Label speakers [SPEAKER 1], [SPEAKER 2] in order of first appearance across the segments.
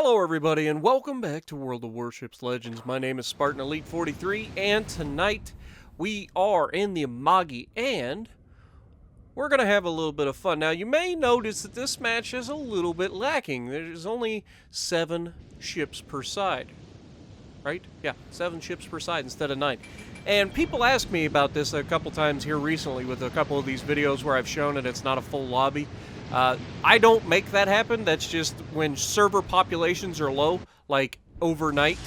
[SPEAKER 1] Hello everybody and welcome back to World of Warships Legends. My name is Spartan Elite 43 and tonight we are in the Amagi and we're going to have a little bit of fun. Now you may notice that this match is a little bit lacking. There's only 7 ships per side. Right? Yeah, 7 ships per side instead of 9. And people ask me about this a couple times here recently with a couple of these videos where I've shown that it's not a full lobby. I don't make that happen. That's just when server populations are low, like overnight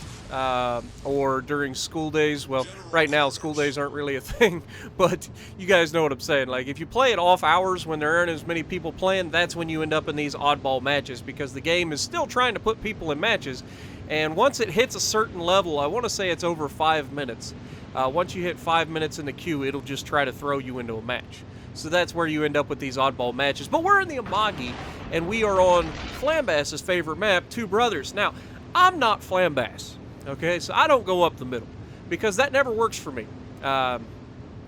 [SPEAKER 1] or during school days. Well, right now school days aren't really a thing, but you guys know what I'm saying. Like if you play it off hours when there aren't as many people playing, that's when you end up in these oddball matches because the game is still trying to put people in matches. And once it hits a certain level, I want to say it's over 5 minutes. Once you hit 5 minutes in the queue, it'll just try to throw you into a match. So that's where you end up with these oddball matches. But we're in the Amagi, and we are on Flambass's favorite map, Two Brothers. Now, I'm not Flambass, okay? So I don't go up the middle, because that never works for me. I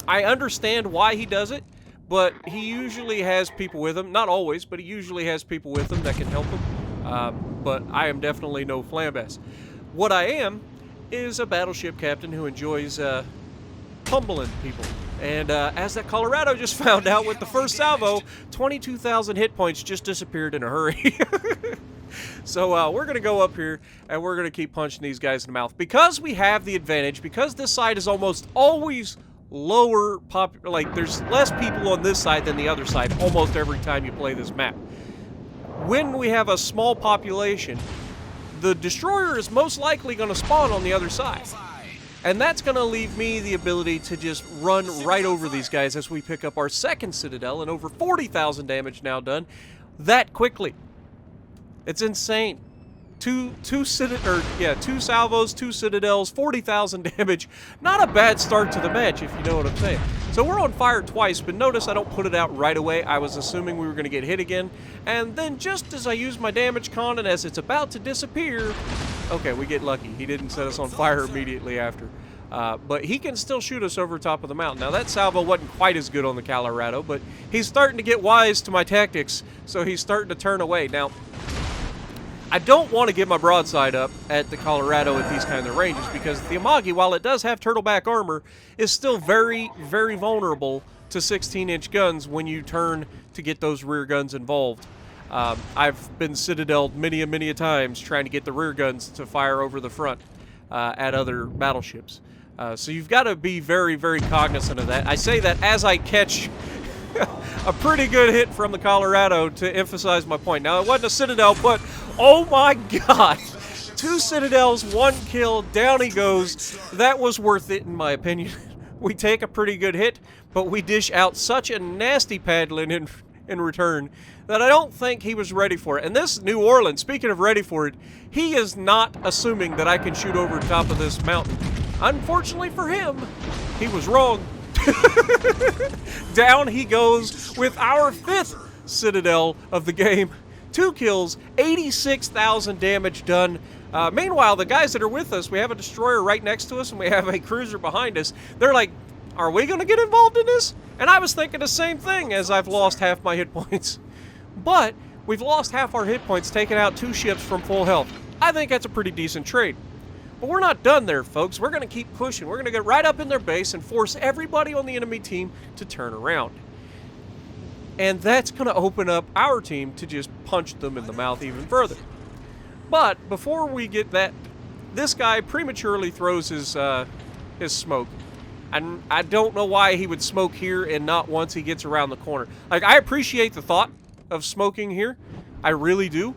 [SPEAKER 1] understand why he does it, but he usually has people with him. Not always, but he usually has people with him that can help him. But I am definitely no Flambass. What I am is a battleship captain who enjoys pummeling people. And as that Colorado just found out with the first salvo, 22,000 hit points just disappeared in a hurry. So we're going to go up here and we're going to keep punching these guys in the mouth. Because we have the advantage, because this side is almost always lower, like there's less people on this side than the other side almost every time you play this map. When we have a small population, the destroyer is most likely going to spawn on the other side. And that's going to leave me the ability to just run right over these guys as we pick up our second Citadel and over 40,000 damage now done that quickly. It's insane. Two salvos, 2 Citadels, 40,000 damage. Not a bad start to the match, if you know what I'm saying. So we're on fire twice, but notice I don't put it out right away. I was assuming we were going to get hit again. And then just as I use my damage con and as it's about to disappear... Okay, we get lucky. He didn't set us on fire immediately after. But he can still shoot us over top of the mountain. Now, that salvo wasn't quite as good on the Colorado, but he's starting to get wise to my tactics, so he's starting to turn away. Now, I don't want to get my broadside up at the Colorado at these kinds of ranges because the Amagi, while it does have turtleback armor, is still very, very vulnerable to 16-inch guns when you turn to get those rear guns involved. I've been citadeled many a times trying to get the rear guns to fire over the front at other battleships. So you've got to be very, very cognizant of that. I say that as I catch a pretty good hit from the Colorado to emphasize my point. Now, it wasn't a Citadel, but oh my god! 2 Citadels, 1 kill, down he goes. That was worth it in my opinion. We take a pretty good hit, but we dish out such a nasty paddling in return that I don't think he was ready for it. And this New Orleans, speaking of ready for it, he is not assuming that I can shoot over the top of this mountain. Unfortunately for him, he was wrong. Down he goes with our 5th Citadel of the game. 2 kills, 86,000 damage done. Meanwhile, the guys that are with us, we have a destroyer right next to us and we have a cruiser behind us. They're like, are we going to get involved in this? And I was thinking the same thing as I've lost half my hit points. But we've lost half our hit points, taking out 2 ships from full health. I think that's a pretty decent trade. But we're not done there, folks. We're going to keep pushing. We're going to get right up in their base and force everybody on the enemy team to turn around. And that's going to open up our team to just punch them in the mouth even further. But before we get that, this guy prematurely throws his smoke. And I don't know why he would smoke here and not once he gets around the corner. Like, I appreciate the thought of smoking here. I really do.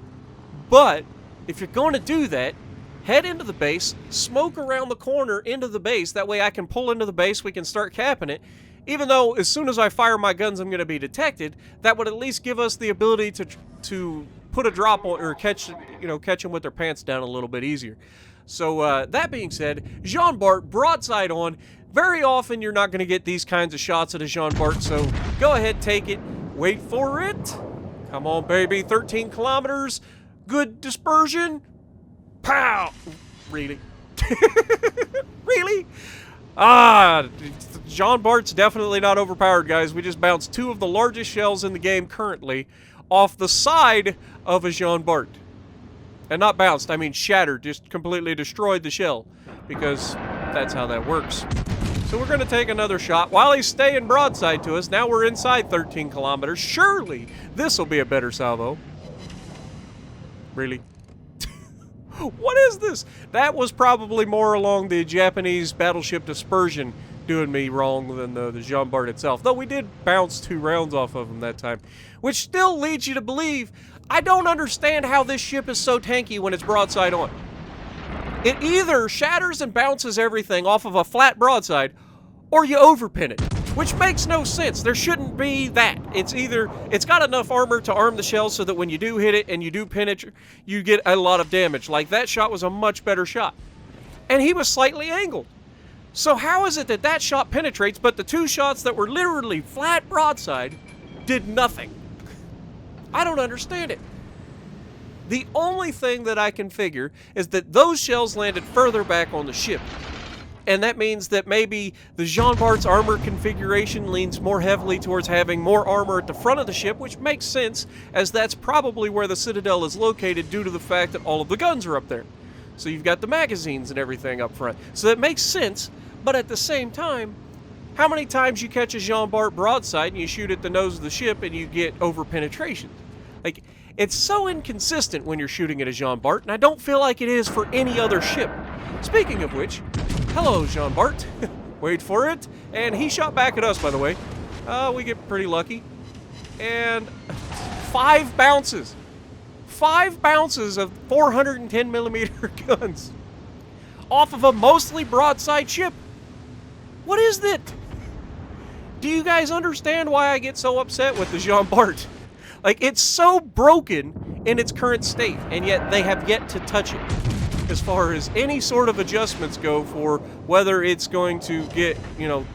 [SPEAKER 1] But if you're going to do that, head into the base, smoke around the corner into the base. That way I can pull into the base, we can start capping it. Even though as soon as I fire my guns I'm going to be detected, that would at least give us the ability to put a drop on or catch them with their pants down a little bit easier. So that being said, Jean Bart broadside on. Very often you're not going to get these kinds of shots at a Jean Bart, so go ahead, take it. Wait for it. Come on, baby. 13 kilometers. Good dispersion. Pow! Really? Really? Jean Bart's definitely not overpowered, guys. We just bounced 2 of the largest shells in the game currently off the side of a Jean Bart. And not bounced, I mean shattered, just completely destroyed the shell. Because that's how that works. So we're going to take another shot while he's staying broadside to us. Now we're inside 13 kilometers. Surely this will be a better salvo. Really? What is this? That was probably more along the Japanese battleship dispersion doing me wrong than the Jean Bart itself. Though we did bounce 2 rounds off of him that time. Which still leads you to believe I don't understand how this ship is so tanky when it's broadside on. It either shatters and bounces everything off of a flat broadside, or you overpin it, which makes no sense. There shouldn't be that. It's got enough armor to arm the shell so that when you do hit it and you do pin it, you get a lot of damage. Like, that shot was a much better shot. And he was slightly angled. So how is it that that shot penetrates, but the 2 shots that were literally flat broadside did nothing? I don't understand it. The only thing that I can figure is that those shells landed further back on the ship. And that means that maybe the Jean Bart's armor configuration leans more heavily towards having more armor at the front of the ship, which makes sense, as that's probably where the Citadel is located due to the fact that all of the guns are up there. So you've got the magazines and everything up front. So that makes sense, but at the same time, how many times you catch a Jean Bart broadside and you shoot at the nose of the ship and you get over penetration? Like, it's so inconsistent when you're shooting at a Jean Bart, and I don't feel like it is for any other ship. Speaking of which, hello, Jean Bart. Wait for it. And he shot back at us, by the way. We get pretty lucky. And 5 bounces. 5 bounces of 410 millimeter guns. Off of a mostly broadside ship. What is that? Do you guys understand why I get so upset with the Jean Bart? Like, it's so broken in its current state, and yet they have yet to touch it. As far as any sort of adjustments go for whether it's going to get, you know,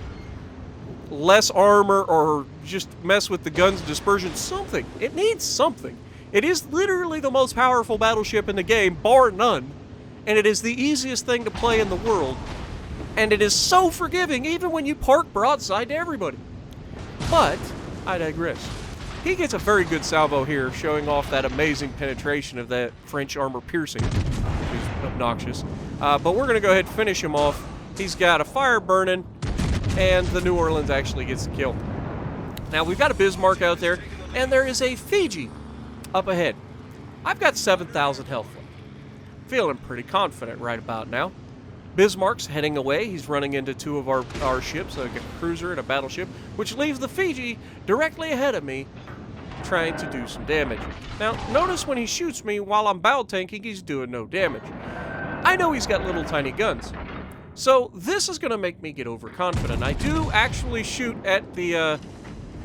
[SPEAKER 1] less armor or just mess with the guns dispersion, something. It needs something. It is literally the most powerful battleship in the game, bar none, and it is the easiest thing to play in the world, and it is so forgiving even when you park broadside to everybody. But I digress. He gets a very good salvo here, showing off that amazing penetration of that French armor piercing, which is obnoxious. But we're going to go ahead and finish him off. He's got a fire burning, and the New Orleans actually gets the kill. Now, we've got a Bismarck out there, and there is a Fiji up ahead. I've got 7,000 health left. Feeling pretty confident right about now. Bismarck's heading away. He's running into 2 of our ships, a cruiser and a battleship, which leaves the Fiji directly ahead of me, trying to do some damage. Now, notice when he shoots me while I'm bow tanking, he's doing no damage. I know he's got little tiny guns. So this is going to make me get overconfident. I do actually shoot at the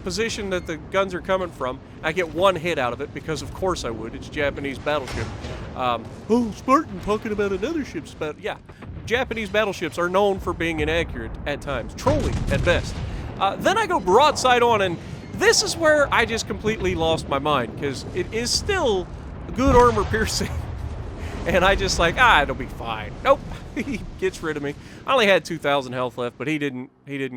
[SPEAKER 1] position that the guns are coming from. I get 1 hit out of it, because of course I would. It's a Japanese battleship. Oh, Spartan talking about another ship's battle. Yeah, Japanese battleships are known for being inaccurate at times. Trolling at best. Then I go broadside on, and this is where I just completely lost my mind, because it is still good armor piercing. And I just like, it'll be fine. Nope. He gets rid of me. I only had 2,000 health left, but he didn't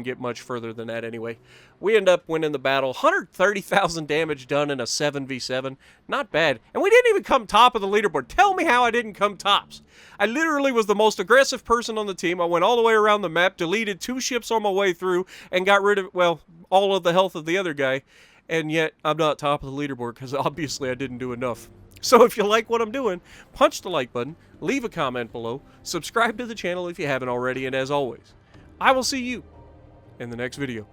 [SPEAKER 1] get much further than that anyway. We end up winning the battle. 130,000 damage done in a 7v7. Not bad. And we didn't even come top of the leaderboard. Tell me how I didn't come tops. I literally was the most aggressive person on the team. I went all the way around the map, deleted 2 ships on my way through, and got rid of, well, all of the health of the other guy. And yet, I'm not top of the leaderboard, because obviously I didn't do enough. So if you like what I'm doing, punch the like button, leave a comment below, subscribe to the channel if you haven't already, and as always, I will see you in the next video.